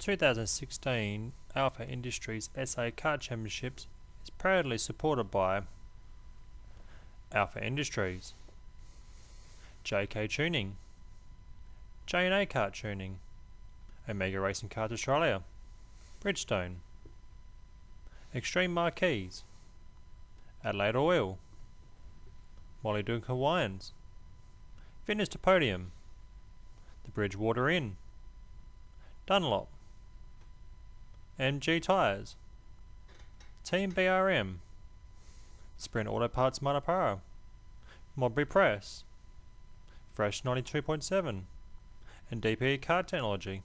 2016 Alpha Industries SA Kart Championships is proudly supported by Alpha Industries, JK Tuning, J&A Kart Tuning, Omega Racing Kart Australia, Bridgestone, Extreme Marquees, Adelaide Oil, Molly Dunker Wines, Fitness to Podium, The Bridgewater Inn, Dunlop, MG Tyres, Team BRM, Sprint Auto Parts Matapara, Modbury Press, Fresh 92.7, and DPE Kart Technology.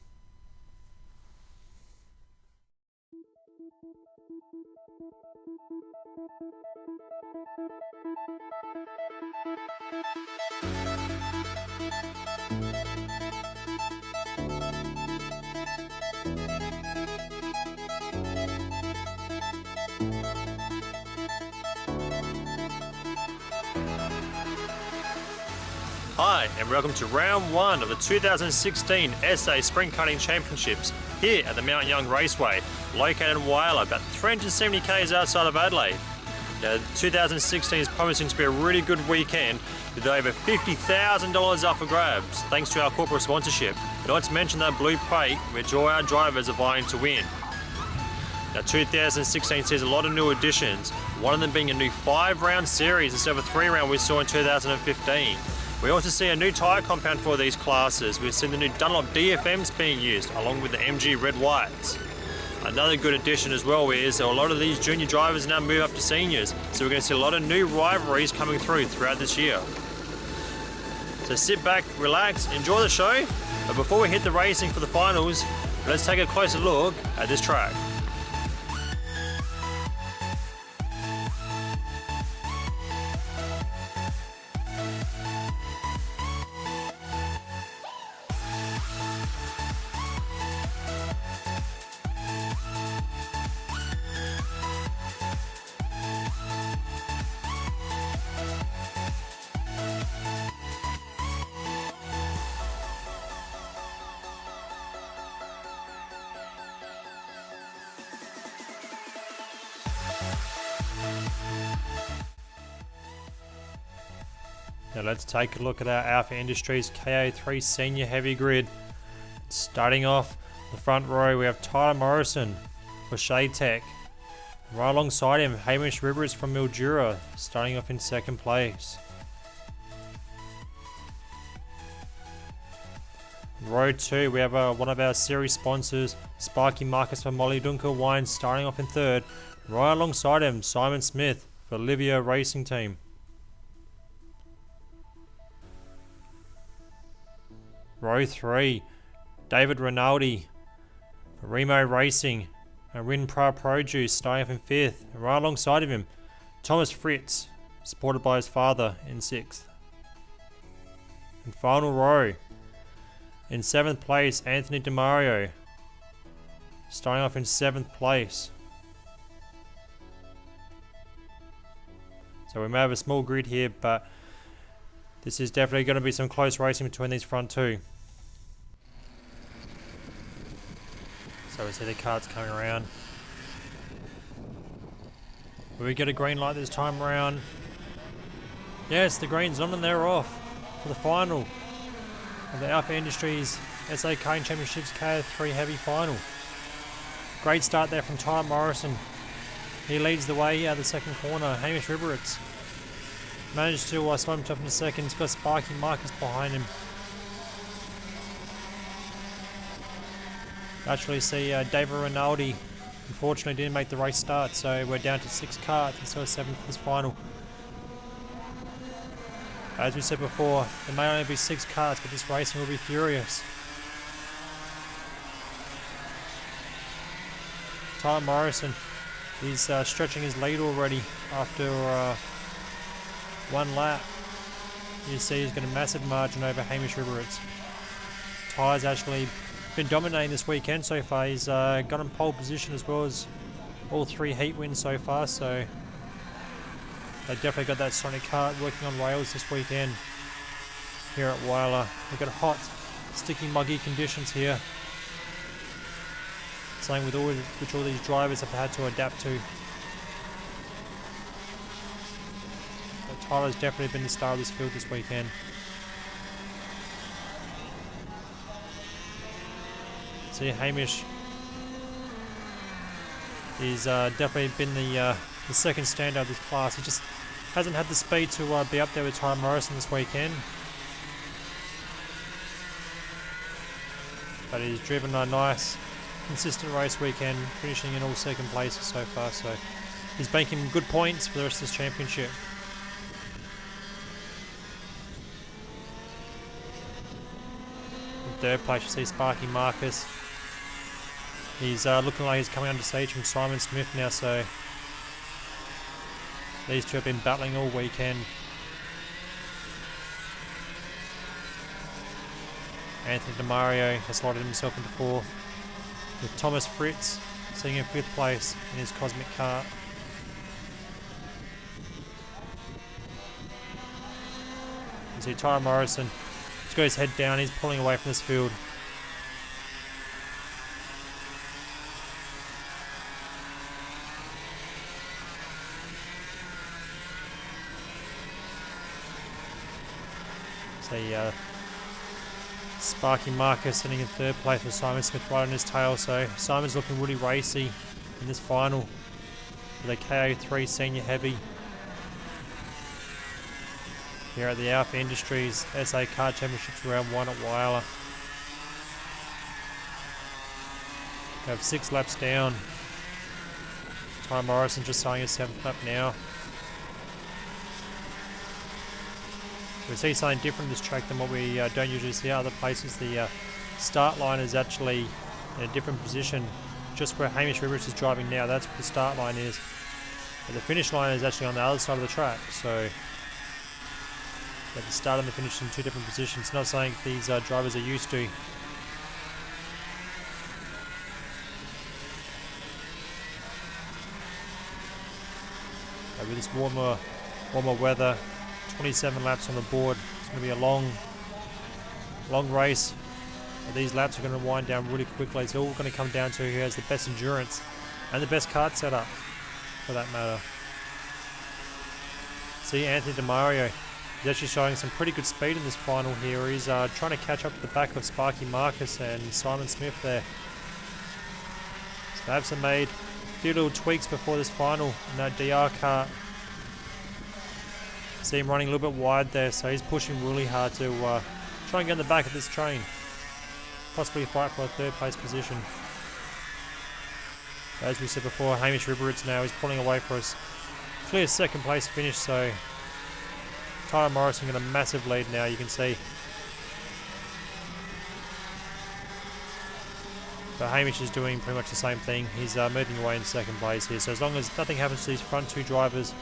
Hi, and welcome to round one of the 2016 SA Sprint Karting Championships here at the Mount Young Raceway, located in Whyalla, about 370 k's outside of Adelaide. Now, 2016 is promising to be a really good weekend with over $50,000 up for grabs, thanks to our corporate sponsorship. But not to mention that blue plate, which all our drivers are vying to win. Now, 2016 sees a lot of new additions, one of them being a new 5-round series instead of a 3-round we saw in 2015. We also see a new tyre compound for these classes. We've seen the new Dunlop DFMs being used, along with the MG Red Whites. Another good addition as well is a lot of these junior drivers now move up to seniors, so we're going to see a lot of new rivalries coming through throughout this year. So sit back, relax, enjoy the show, but before we hit the racing for the finals, let's take a closer look at this track. Now let's take a look at our Alpha Industries KA3 Senior Heavy grid. Starting off the front row, we have Tyler Morrison for Shade Tech. Right alongside him, Hamish Rivers from Mildura, starting off in second place. Row 2, we have one of our series sponsors, Sparky Marcus for Molly Dunker Wines, starting off in third. Right alongside him, Simon Smith for Olivia Racing Team. Row 3, David Rinaldi for Remo Racing and Rinpra Produce starting off in 5th. And right alongside of him, Thomas Fritz, supported by his father, in 6th. And final row, in 7th place, Anthony DeMario, starting off in 7th place. So we may have a small grid here, but this is definitely going to be some close racing between these front two. So we see the karts coming around. Will we get a green light this time around? Yes, the green's on and they're off for the final of the Alpha Industries SA Karting Championships KA3 Heavy final. Great start there from Tyler Morrison. He leads the way out of the second corner. Hamish Riveritz managed to swim himself in a second. He's got Sparky Marcus behind him. Actually see David Rinaldi unfortunately didn't make the race start, so we're down to 6 karts instead of 7 for this final. As we said before, there may only be 6 karts, but this racing will be furious. Tyler Morrison, he's stretching his lead already after one lap. You see he's got a massive margin over Hamish Riveritz. Tyler's actually been dominating this weekend so far. He's got in pole position as well as all 3 heat wins so far, so they definitely got that Sonic kart working on rails this weekend here at Whyalla. We've got hot, sticky, muggy conditions here. Something with which all these drivers have had to adapt to. But Tyler's definitely been the star of this field this weekend. See, Hamish is definitely been the second standout of this class. He just hasn't had the speed to be up there with Tyler Morrison this weekend. But he's driven a nice, consistent race weekend, finishing in all second places so far. So he's banking good points for the rest of this championship. In third place, you see Sparky Marcus. He's looking like he's coming under siege from Simon Smith now, so these two have been battling all weekend. Anthony DeMario has slotted himself into fourth, with Thomas Fritz sitting in fifth place in his Cosmic Kart. You see Tyler Morrison, he's got his head down, he's pulling away from this field. So Sparky Marcus sitting in third place with Simon Smith right on his tail, so Simon's looking really racy in this final for the KA3 Senior Heavy here at the Alpha Industries SA Kart Championships Round 1 at Whyalla. We have 6 laps down. Ty Morrison just starting his 7th lap now. We see something different this track than what we don't usually see at other places. The start line is actually in a different position. Just where Hamish Rivers is driving now, that's where the start line is. But the finish line is actually on the other side of the track. So the start and the finish in 2 different positions. Not something these drivers are used to. With this warmer weather, 27 laps on the board. It's going to be a long race. These laps are going to wind down really quickly. It's all going to come down to who has the best endurance and the best kart setup, for that matter. See Anthony DeMario. He's actually showing some pretty good speed in this final here. He's trying to catch up to the back of Sparky Marcus and Simon Smith there. So perhaps they made a few little tweaks before this final in that DR kart. See him running a little bit wide there, so he's pushing really hard to try and get in the back of this train. Possibly fight for a 3rd place position. As we said before, Hamish Ribberitz now is pulling away for us. Clear 2nd place finish, so Tyler Morrison got a massive lead now, you can see. But Hamish is doing pretty much the same thing. He's moving away in 2nd place here, so as long as nothing happens to these front 2 drivers,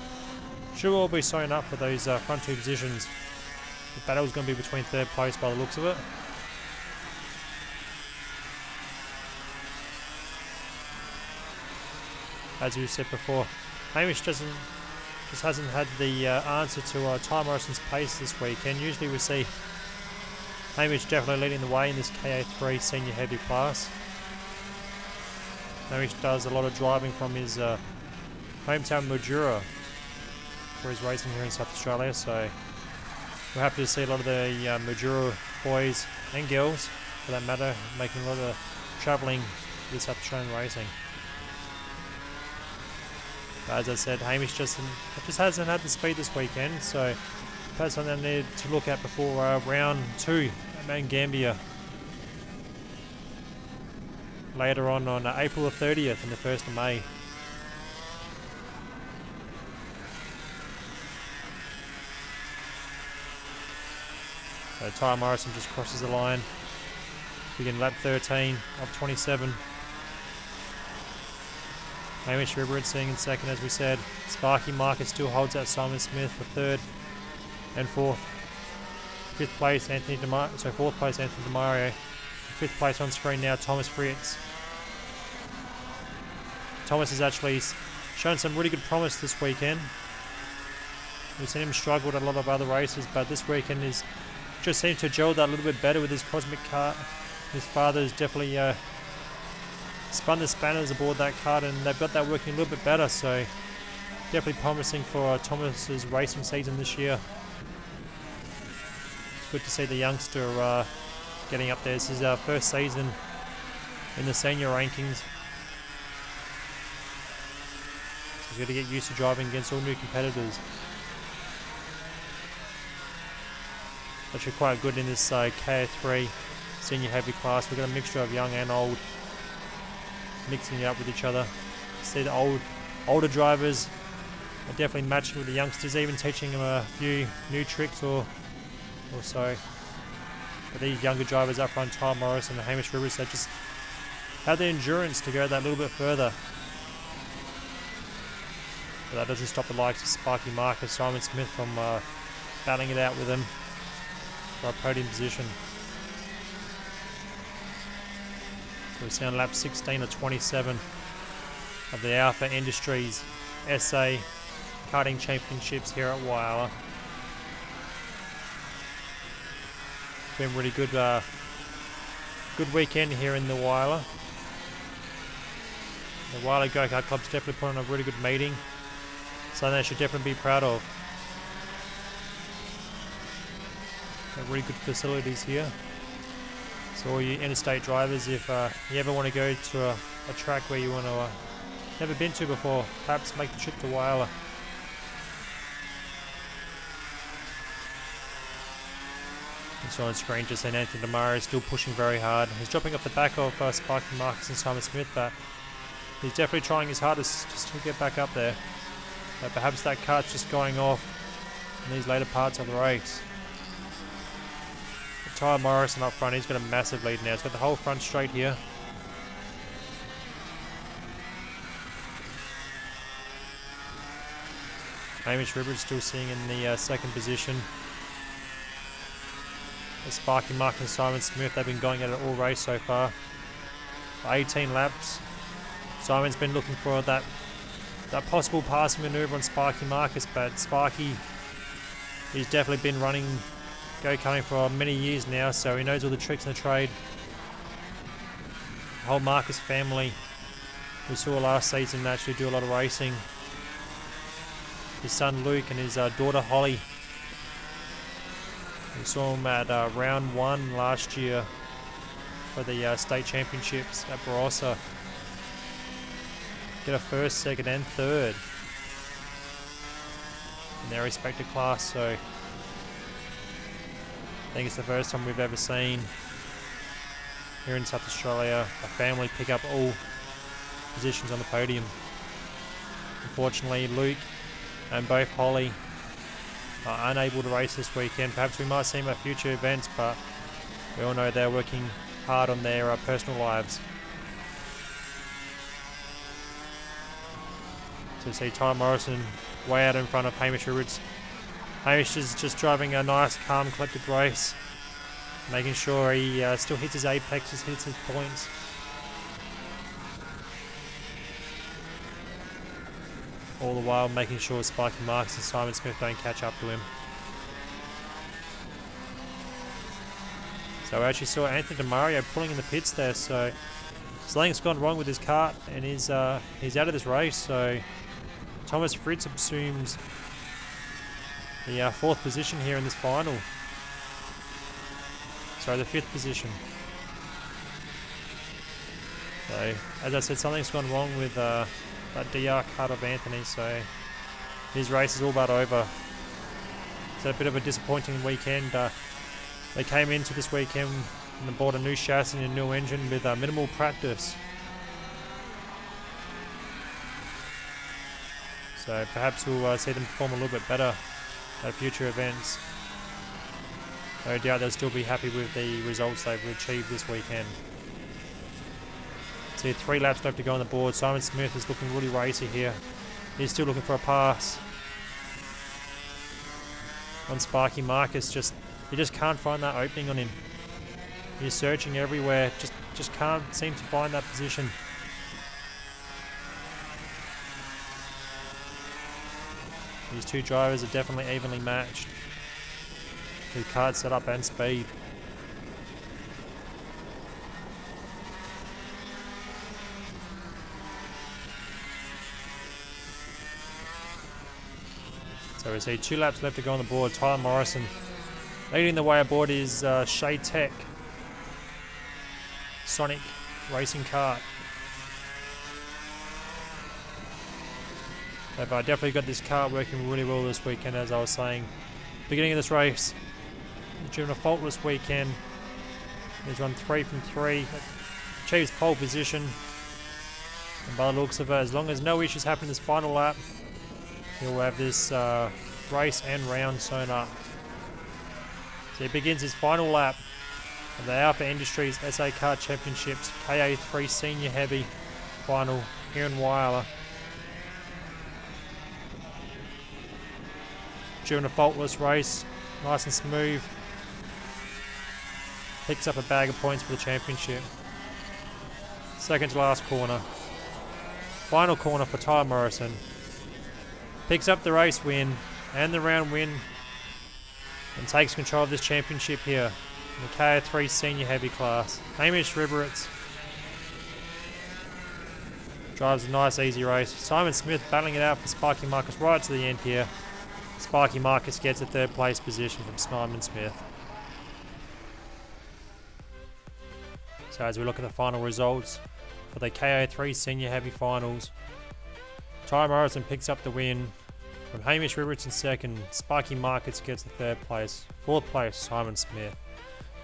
should all be signing up for those front 2 positions. The battle's going to be between 3rd place by the looks of it. As we said before, Hamish just hasn't had the answer to Ty Morrison's pace this weekend. Usually we see Hamish definitely leading the way in this KA3 Senior Heavy class. Hamish does a lot of driving from his hometown Mildura, where he's racing here in South Australia, so we're happy to see a lot of the Mildura boys and girls, for that matter, making a lot of travelling with South Australian racing. But as I said, Hamish just hasn't had the speed this weekend, so that's something they need to look at before round 2 at Mount Gambier later on April the 30th and the 1st of May. So Ty Morrison just crosses the line. Begin lap 13 of 27. Hamish Ribberitz sitting in 2nd, as we said. Sparky Marcus still holds out Simon Smith for 3rd and 4th. 5th place Anthony DeMario, so 4th place Anthony DeMario. 5th place on screen now, Thomas Fritz. Thomas has actually shown some really good promise this weekend. We've seen him struggle at a lot of other races, but this weekend just seems to gel that a little bit better with his Cosmic Kart. His father is definitely spun the spanners aboard that kart, and they've got that working a little bit better, so definitely promising for Thomas's racing season this year. It's good to see the youngster getting up there. This is our first season in the senior rankings. So he's got to get used to driving against all new competitors. Actually quite good in this KA3 Senior Heavy class. We've got a mixture of young and old, mixing it up with each other. See the older drivers are definitely matching with the youngsters, even teaching them a few new tricks or so. But these younger drivers up front, Tyler Morris and Hamish Rivers, they just have the endurance to go that little bit further. But that doesn't stop the likes of Sparky Marcus, Simon Smith from battling it out with them for a podium position. So we see on lap 16 or 27 of the Alpha Industries SA Karting Championships here at Whyalla. Been really good weekend here in the Whyalla. The Whyalla Go-Kart Club's definitely put on a really good meeting. Something they should definitely be proud of. Got really good facilities here. So all you interstate drivers, if you ever want to go to a track where you want to never been to before, perhaps make the trip to Whyalla. And so on screen, just saying Anthony DeMario is still pushing very hard. He's dropping off the back of Sparky Marcus and Simon Smith, but he's definitely trying his hardest just to get back up there. But perhaps that kart's just going off in these later parts of the race. Tyler Morrison up front, he's got a massive lead now. He's got the whole front straight here. Hamish Rivers still sitting in the second position. Sparky Mark and Simon Smith, they've been going at it all race so far. For 18 laps. Simon's been looking for that possible passing manoeuvre on Sparky Marcus, but Sparky, he's definitely been running go-karting for many years now, so he knows all the tricks in the trade. The whole Marcus family, we saw last season, actually do a lot of racing. His son Luke and his daughter Holly. We saw him at round 1 last year for the state championships at Barossa. Get a first, second and third in their respective class, so I think it's the first time we've ever seen here in South Australia a family pick up all positions on the podium. Unfortunately, Luke and both Holly are unable to race this weekend. Perhaps we might see them at future events, but we all know they're working hard on their personal lives. So see Ty Morrison way out in front of Hamish Rivers. Hamish is just driving a nice, calm, collected race, making sure he still hits his apexes, hits his points. All the while making sure Sparky Marks and Simon Smith don't catch up to him. So I actually saw Anthony DeMario pulling in the pits there, so something's gone wrong with his kart and he's out of this race. So Thomas Fritz assumes the 4th position here in this final. Sorry, the 5th position. So as I said, something's gone wrong with that DR kart of Anthony, so his race is all but over. It's a bit of a disappointing weekend. They came into this weekend and bought a new chassis and a new engine with minimal practice. So perhaps we'll see them perform a little bit better at future events. No doubt they'll still be happy with the results they've achieved this weekend. See 3 laps left to go on the board. Simon Smith is looking really racy here. He's still looking for a pass on Sparky Marcus. He just can't find that opening on him. He's searching everywhere, just can't seem to find that position. These two drivers are definitely evenly matched with kart setup and speed. So we see 2 laps left to go on the board. Tyler Morrison leading the way aboard is Shea Tech Sonic Racing Kart. They've definitely got this kart working really well this weekend, as I was saying. Beginning of this race, he's driven a faultless weekend. He's run 3 from 3, achieves pole position. And by the looks of it, as long as no issues happen in this final lap, he'll have this race and round sewn up. So he begins his final lap of the Alpha Industries SA Kart Championships KA3 Senior Heavy final here in Whyalla. During a faultless race, nice and smooth. Picks up a bag of points for the championship. Second to last corner. Final corner for Tyler Morrison. Picks up the race win and the round win and takes control of this championship here in the KA3 Senior Heavy class. Hamish Riveritz drives a nice easy race. Simon Smith battling it out for Sparky Marcus right to the end here. Sparky Marcus gets a 3rd place position from Simon Smith. So as we look at the final results for the KA3 Senior Heavy Finals, Ty Morrison picks up the win from Hamish Riveritz in 2nd. Sparky Marcus gets the 3rd place. 4th place, Simon Smith.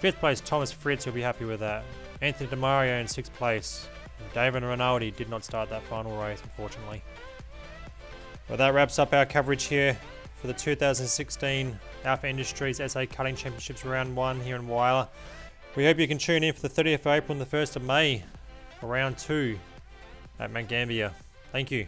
5th place, Thomas Fritz, will be happy with that. Anthony DeMario in 6th place. And David Rinaldi did not start that final race, unfortunately. Well, that wraps up our coverage here for the 2016 Alpha Industries SA Karting Championships Round 1 here in Whyalla. We hope you can tune in for the 30th of April and the 1st of May for Round 2 at Mount Gambier. Thank you.